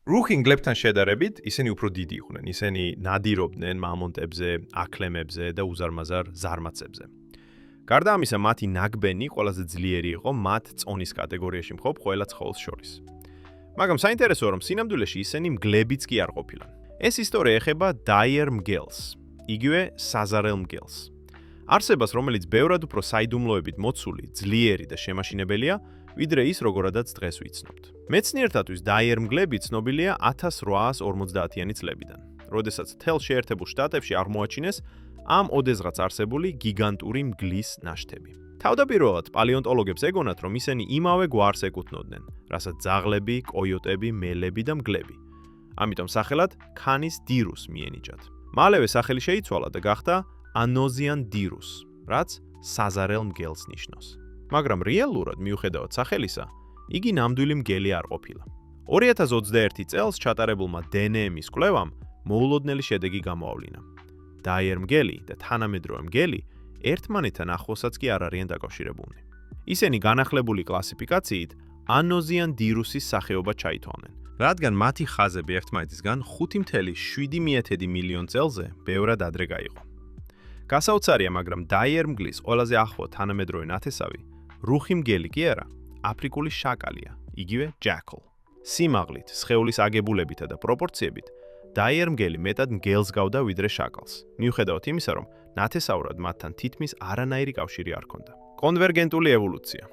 რუხი მგლებთან შედარებით ისინი უფრო დიდი იყვნენ. ისინი ნადირობდნენ მამონტებზე, აქლემებზე და უზარმაზარ ზარმაცებზე. გარდა ამისა, მათი ნაგბენი ყველაზე ძლიერი იყო მათ წონის კატეგორიაში მხოლოდ ყველა ცხოველს შორის. მაგრამ საინტერესოა, რომ სინამდვილეში ისინი მგლებიც კი არ ყოფილან. ეს ისტორია ეხება დაიერ მგელს, იგივე საზარელ მგელს. არსებას, რომელიც ბევრად უფრო საიდუმლოებით მოცული, ძლიერი და შემაშინებელია, ვიდრე ის, როგორადაც დღეს ვიცნობთ. მეცნიერთათვის დაიერ მგლები ცნობილია 1850-იანი წლებიდან, როდესაც მთელ შეერთებულ შტატებში აღმოაჩინეს ამ ოდესღაც არსებული გიგანტური მგლის ნაშთები. თავდაპირველად პალეონტოლოგებს ეგონათ, რომ ისინი იმავე გვარს ეკუთვნოდნენ, რასაც ძაღლები, კოიოტები, მელები და მგლები. ამიტომ სახელად ქანის დირუს მიენიჭათ. მალევე სახელი შეიცვალა და გახდა ანოზიან დირუს, რაც საზარელ მგელს ნიშნავს. მაგრამ რეალურად მიუხედავად სახელისა, იგი ნამდვილი მგელი არ ყოფილა. 2021 წელს ჩატარებულმა დნმ-ის კვლევამ მოულოდნელი შედეგი გამოავლინა. დაიერ მგელი და თანამედროვე მგელი ერთმანეთთან ახლოსაც კი არ არიან დაკავშირებულნი. ისინი განახლებული კლასიფიკაციით ანოზიან დირუსის სახეობა ჩაითვალნენ, რადგან მათი ხაზები ერთმანეთისგან 5.7 მილიონ წელზე ბევრად ადრე გაიყო. გასაოცარია, მაგრამ დაიერ მგლის ყველაზე ახლო თანამედროვე ნათესავი რუხი მგელი კი არა, აფრიკული შაკალია, იგივე jackal. სიმაღლით, სხეულის აგებულებითა და პროპორციებით დაიერ მგელი მეტად მგელს გავდა ვიდრე შაკალს, მიუხედავად იმისა, რომ ნათესაურად მათთან თითქმის არანაირი კავშირი არ ჰქონდა. კონვერგენტული ევოლუცია.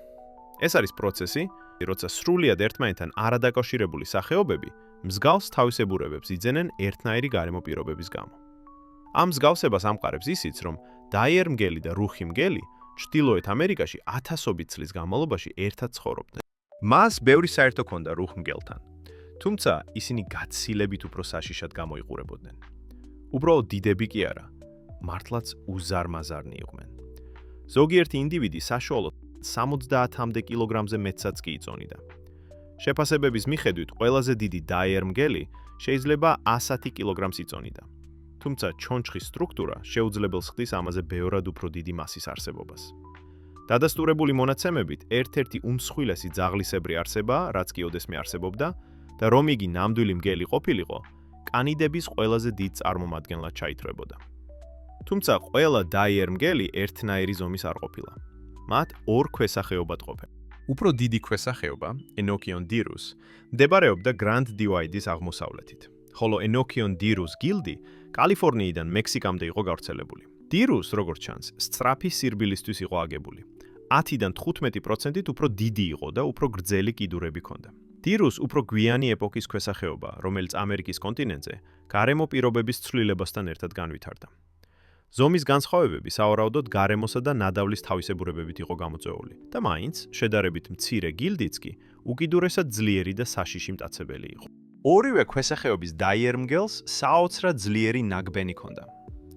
ეს არის პროცესი, როცა სრულიად ერთმანეთთან არადაკავშირებული სახეობები მსგავს თავისებურებებს იძენენ ერთნაირი გარემო პირობების გამო. ამ მსგავსებას ამყარებს ისიც, რომ დაიერ მგელი და რუხი მგელი ჩრდილოეთ ამერიკაში ათასობით წლის განმავლობაში ერთად ცხოვრობდნენ. მას ბევრი საერთო ჰქონდა რუხ მგელთან, თუმცა ისინი გაცილებით უფრო საშიშად გამოიყურებოდნენ. უბრალოდ დიდები კი არა, მართლაც უზარმაზარნი იყვნენ. ზოგიერთი ინდივიდი საშუალოდ 70-მდე კილოგრამზე მეტსაც კი იწონიდა. შეფასებების მიხედვით ყველაზე დიდი დაიერ მგელი შეიძლება 110 კილოგრამს იწონიდა. თუმცა ჩონჩხის სტრუქტურა შეუძლებელს ხდის ამაზე ბევრად უფრო დიდი მასის არსებობას. დადასტურებული მონაცემებით ერთ-ერთი უმსხვილესი ძაღლისებრი არსებაა, რაც კი ოდესმე არსებობდა და რომ იგი ნამდვილი მგელი ყოფილიყო, კანიდების ყველაზე დიდ წარმომადგენლად ჩაითვლებოდა. თუმცა ყველა დაიერ მგელი ერთნაირი ზომის არ ყოფილა. მათ ორ ქვესახეობად ყოფენ. უფრო დიდი ქვესახეობა, ენოქიონ დირუს, მდებარეობდა გრანდ დივაიდის აღმოსავლეთით, ხოლო ენოქიონ დირუს გილდი კალიფორნიიდან მექსიკამდე იყო გავრცელებული. დირუს, როგორც ჩანს, სწრაფი სირბილისთვის იყო აგებული. 10-დან 15%-ით უფრო დიდი იყო და უფრო გრძელი კიდურები ჰქონდა. დირუს უფრო გვიანი ეპოქის ქვესახეობაა, რომელიც ამერიკის კონტინენტზე გარემო პირობების ცვლილებასთან ერთად განვითარდა. ზომის განსხვავებები სავარაუდოდ გარემოსა და ნადავლის თავისებურებებით იყო გამოწვეული და მაინც შედარებით მცირე გილდიც კი უკიდურესად ძლიერი და საშიში მტაცებელი იყო. ორივე ქვესახეობის დაიერ მგელს საოცრად ძლიერი ნაგბენი ჰქონდა.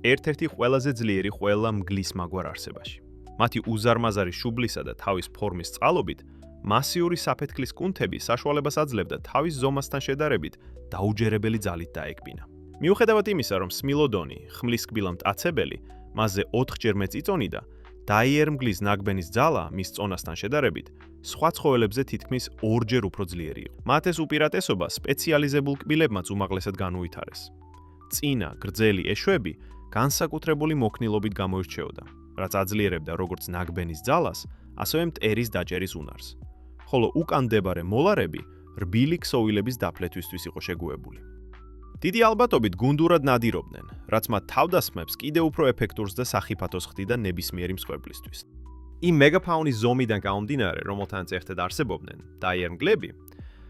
ერთ-ერთი ყველაზე ძლიერი ყველა მგლის მაგვარ არსებაში. მათი უზარმაზარი შუბლისა და თავის ფორმის წყალობით მასიური საფეთქლის კუნთები საშუალებას აძლევდა თავის ზომასთან შედარებით დაუჯერებელი ძალით დაეკბინა. მიუხედავად იმისა, რომ სმილოდონი, ხმლის კბილა მტაცებელი, მასზე 4-ჯერ მეტ იწონიდა, დაიერ მგლის ნაგბენის ძალა მის წონასთან შედარებით სხვა ცხოველებზე თითქმის 2-ჯერ უფრო ძლიერი იყო. მათ ეს უპირატესობა სპეციალიზებულ კბილებმაც უმაღლესად განუვითარეს. წინა, გრძელი ეშვები განსაკუთრებული მოქნილობით გამოირჩეოდა, რაც აძლიერებდა როგორც ნაგბენის ძალას, ასევე მტერის დაჭერის უნარს. ხოლო უკან მდებარე მოლარები რბილი ქსოვილების დაფლეთვისთვის იყო შეგუებული. დიდი ალბათობით გუნდურად ნადირობდნენ, რაც მათ თავდასხმებს კიდევ უფრო ეფექტურს და სახიფათოს ხდიდა ნებისმიერი მსხვერპლისთვის. იმ მეგაფაუნის ზომიდან გამომდინარე, რომელთანაც ერთად არსებობდნენ დაიერ მგლები,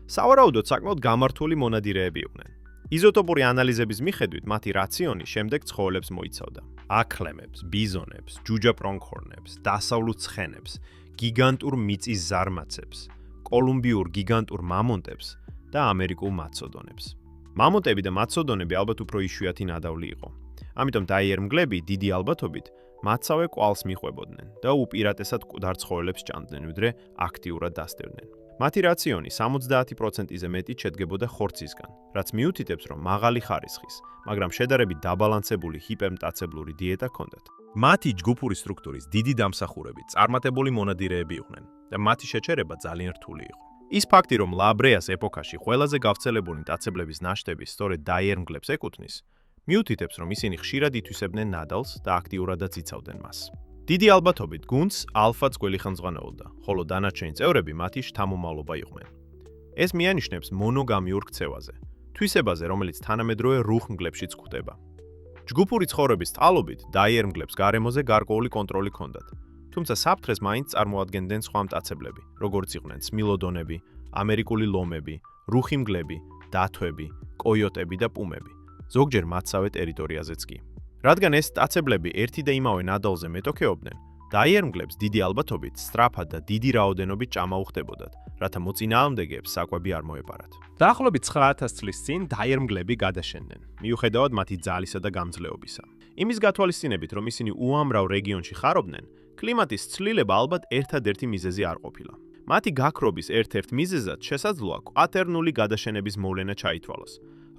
სავარაუდოდ საკმაოდ გამართული მონადირეები იყვნენ. იზოტოპური ანალიზების მიხედვით მათი რაციონი შემდეგ ცხოველებს მოიცავდა: აქლემებს, ბიზონებს, ჯუჯა პრონქორნებს, დასავლურ ცხენებს, გიგანტურ მიწის ზარმაცებს, კოლუმბიურ გიგანტურ მამონტებს და ამერიკულ მაცოდონებს. მამონტები და მაცოდონები ალბათ უფრო იშვიათი ნადავლი იყო. ამიტომ დაიერ მგლები დიდი ალბათობით მაცავე კვალს მიყვებოდნენ და უპირატესად მკვდარ ცხოველებს ჭამდნენ, ვიდრე აქტიურად დასდევდნენ. მათი რაციონი 70%-ზე მეტი შედგებოდა ხორცისგან, რაც მიუთითებს, რომ მაღალი ხარისხის, მაგრამ შედარებით დაბალანსებული ჰიპერმტაცებლური დიეტა ჰქონდათ. მათი ჯგუფური სტრუქტურის დიდი დამსახურებით წარმატებული მონადირეები იყვნენ და მათი შეჩერება ძალიან რთული იყო. ის ფაქტი, რომ ლა-ბრეას ეპოქაში ყველაზე გავრცელებული მტაცებლების ნაშთები სწორედ დაიერმგლებს ეკუთვნის, მიუთითებს, რომ ისინი ხშირად ითვისებდნენ ნადალს და აქტიურადაც იცავდნენ მას. დიდი ალბათობით გუნდს ალფაც გველი ხელმძღვანელობდა, ხოლო დანარჩენი წევრები მათი შთამომავლობა იყვნენ. ეს მიანიშნებს მონოგამიურ ქცევაზე, თვისებაზე, რომელიც თანამედროვე რუხმგლებშიც გვხვდება. ჯგუფური ცხოვრების წყალობით დაიერმგლებს გარემოზე გარკვეული კონტროლი ჰქონდათ, თუმცა საფრთხეს მაინც წარმოადგენდნენ სხვა მტაცებლები, როგორც იყვნენ სმილოდონები, ამერიკული ლომები, რუხიმგლები, დათვები, კოიოტები და პუმები, ზოგჯერ მათსავე ტერიტორიაზეც კი. რადგან ეს მტაცებლები ერთი და იმავე ნადავლზე მეტოქეობდნენ, დაიერმგლებს დიდი ალბათობით სწრაფად და დიდი რაოდენობით ჭამა უხდებოდათ, რათა მოწინააღმდეგეებს საკვები არ მოეპარათ. დაახლოებით 9000 წლის წინ დაიერმგლები გადაშენდნენ, მიუხედავად მათი ძალისა და გამძლეობისა. იმის გათვალისწინებით, რომ ისინი უამრავ რეგიონში ხარობდნენ, კლიმატის ცვლილება ალბათ ერთადერთი მიზეზი არ ყოფილა. მათი გაქრობის ერთ-ერთ მიზეზად შესაძლოა კვატერნული გადაშენების მოვლენა ჩაითვალოს,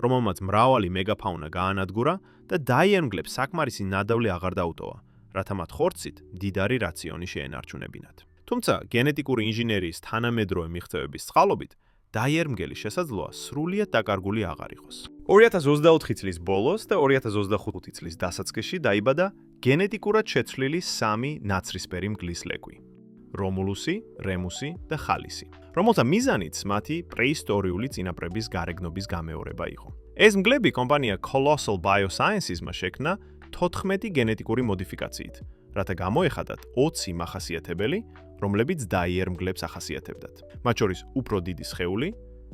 რომელმაც მრავალი მეგაფაუნა გაანადგურა და დაიერმგლებს საკმარისი ნადავლი აღარ დაუტოვა, რათა მათ ხორცით მდიდარი რაციონი შეენარჩუნებინათ. თუმცა გენეტიკური ინჟინერიის თანამედროვე მიღწევების წყალობით დაიერმგელი შესაძლოა სრულიად დაკარგული აღარ იყოს. 2024 წლის ბოლოს და 2025 წლის დასაწყისში დაიბადა გენეტიკურად შეცვლილი 3 ნაცრისფერი მგლის ლეკვი: რომულუსი, რემუსი და ხალისი, რომელთა მიზანიც მათი პრეისტორიული წინაპრების გარეგნობის გამეორება იყო. ეს მგლები კომპანია Colossal Biosciences-მა შექმნა 14 გენეტიკური მოდიფიკაციით, რათა გამოეხადათ 20 მახასიათებელი, რომლებიც დაიერმგლებს ახასიათებდათ. მათ შორის უფრო დიდი სხეული,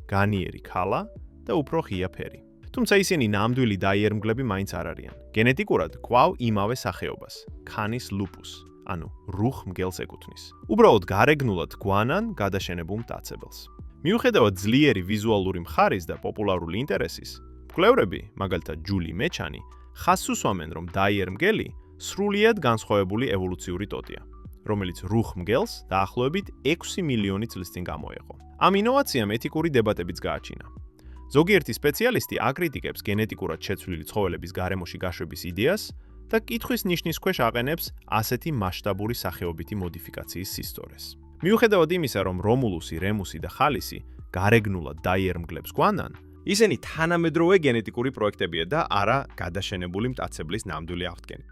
განიერი ქალა და უფრო ღია ფერი. თუმცა ისინი ნამდვილი დაიერმგლები მაინც არ არიან. გენეტიკურად კვლავ იმავე სახეობას, ქანის ლუპუსს, ანუ რუხ მგელს ეკუთვნის. უბრალოდ გარეგნულად გვანან გადაშენებულ მტაცებელს. მიუხედავად ძლიერი ვიზუალური მხარის და პოპულარული ინტერესის, მკვლევრები, მაგალითად ჯული მეჩანი, ხაზს უსვამენ, რომ დაიერმგელი სრულიად განსხვავებული ევოლუციური ტოტია, რომელიც რუხ მგელს დაახლოებით 6 მილიონი წლის წინ გამოეყო. ამ ინოვაციამ ეთიკური დებატებიც გააჩინა. ზოგიერთი სპეციალისტი აკრიტიკებს გენეტიკურად შეცვლილი ცხოველების გარემოში გაშვების იდეას და კითხვის ნიშნის ქვეშ აყენებს ასეთი მასშტაბური სახეობითი მოდიფიკაციის სისტორეს. მიუხედავად იმისა, რომ რომულუსი, რემუსი და ხალისი გარეგნულად დაიერმგლებს გვანან, ისინი თანამედროვე გენეტიკური პროექტებია და არა გადაშენებული მტაცებლის ნამდვილი აღდგენა.